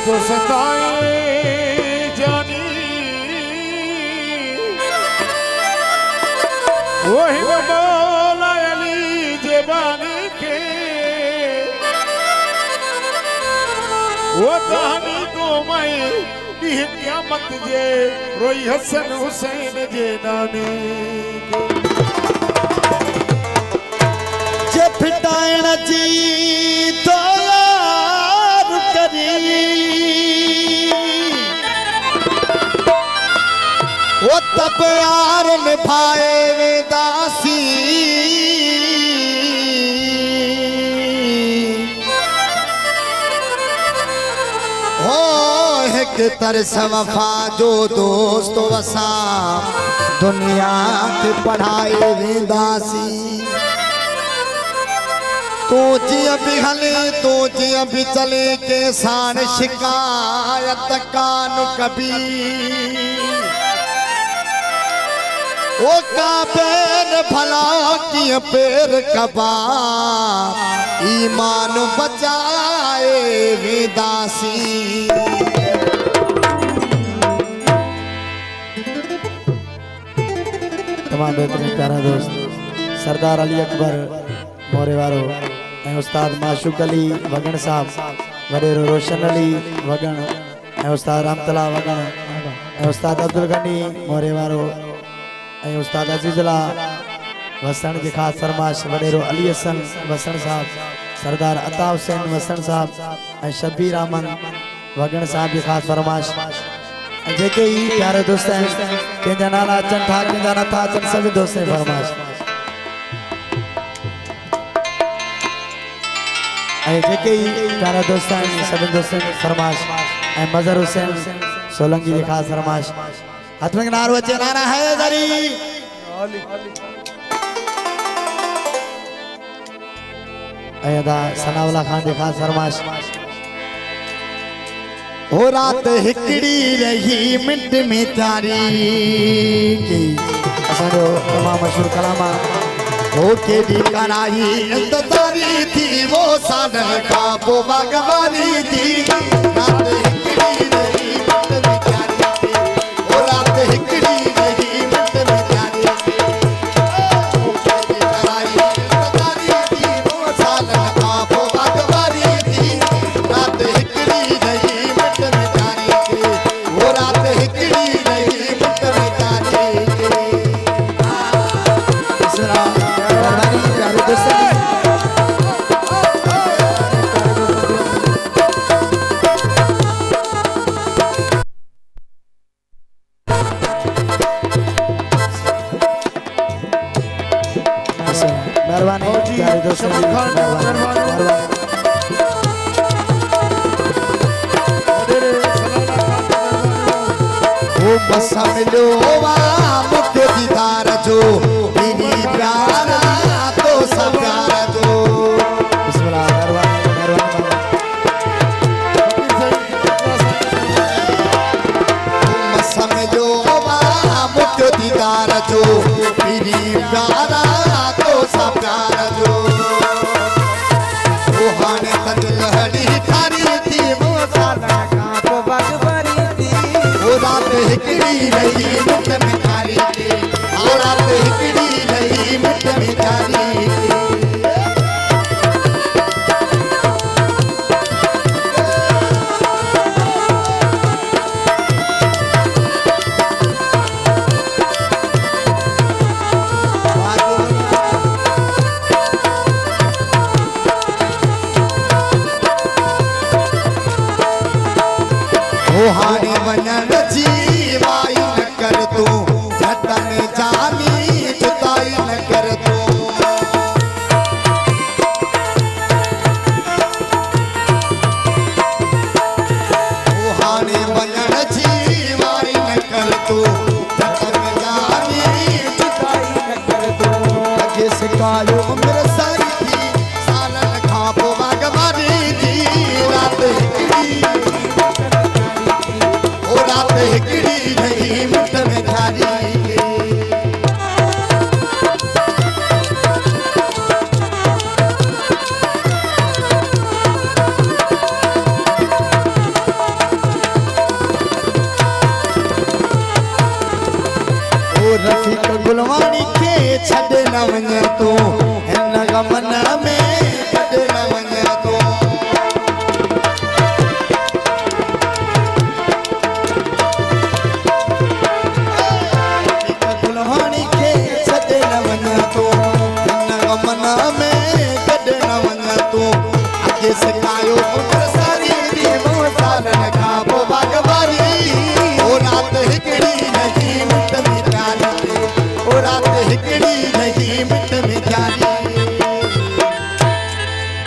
तो सताए जानी वही मौला अली जेबानी के वो कहानी को मैं क्या मत जे रोई हसन हुसैन जे नाने जे फिटाइण जी तो यार करी वो तब यार निभाए वेदासी हो एक तरस वफा जो दोस्त वसा दुनिया के पढ़ाए वेदासी तू जी अभी हले तू जी अभी चले के सान शिकायत कान कभी ओ का पैर भला की पैर कबा ईमान बचाए विदासी तमाम बेहतरीन प्यारा दोस्त सरदार अली अकबर मोरे वारो उस्ताद माशूक अली वगण साहब वडेरो रोशन अली वगण उस्ताद रामतला वगण उस्ताद अब्दुल गनी मोरे वारो उस्ताद अजीजुल्ला वसण जी खास फरमाश वडेरो अली हसन वसण साहब सरदार अता हुसैन वसण साहब शबीर अहमद वगण साहब जी खास फरमाश जेके ही प्यारे दोस्त हैं केंजा नाला अचन था केंजा न था अचन सभी दोस्त हैं फरमाश जेके ही प्यारा दोस्त हैं सभी दोस्त हैं फरमाश मजहर हुसैन सोलंकी जी खास फरमाश हाथ में नारो अचे नारा है दरी अदा सनावला खान जी खास फरमाश हो रात हिकड़ी रही मिंट में तारी असांजो तमाम मशहूर कलामा हो के दी कराई इंतजारी थी वो सान का पो भगवानी थी रात हिकड़ी रही मिंट में तारी हो रात हिकड़ी रही मिंट में तारी हो के दी कराई इंतजारी थी वो सान का पो भगवानी थी रात हिकड़ी रही मिंट में तारी वो रात हिकड़ी रही मिंट में तारी मेहरबानी प्यारे दोस्तों ओ बसा मिलो मुझे दीदार जो मेरी प्यारा तो सब प्यारा जो बिस्मिल्लाह मेहरबानी बसा मिलो मुझे दीदार जो मेरी प्यारा तो सब प्यारा जो वो हाने तदिल हड़ी थारी थी वो साला का पो भगवानी थी वो रात हिकड़ी रही मिट में थारी थी वो रात हिकड़ी रही मिट में थारी थी हाने वनन जी वाई न कर तू जतन जानी जुताई न कर तू हाने वनन जी वाई न कर तू जतन जानी जुताई न कर तू अगे सिकायो उम्र सारी थी सालन खापो भगवानी थी रात हिकड़ी नहीं मिट में थारी रफ़ीक गुलवाणी खे छॾे न वञ तूं हिन गमन में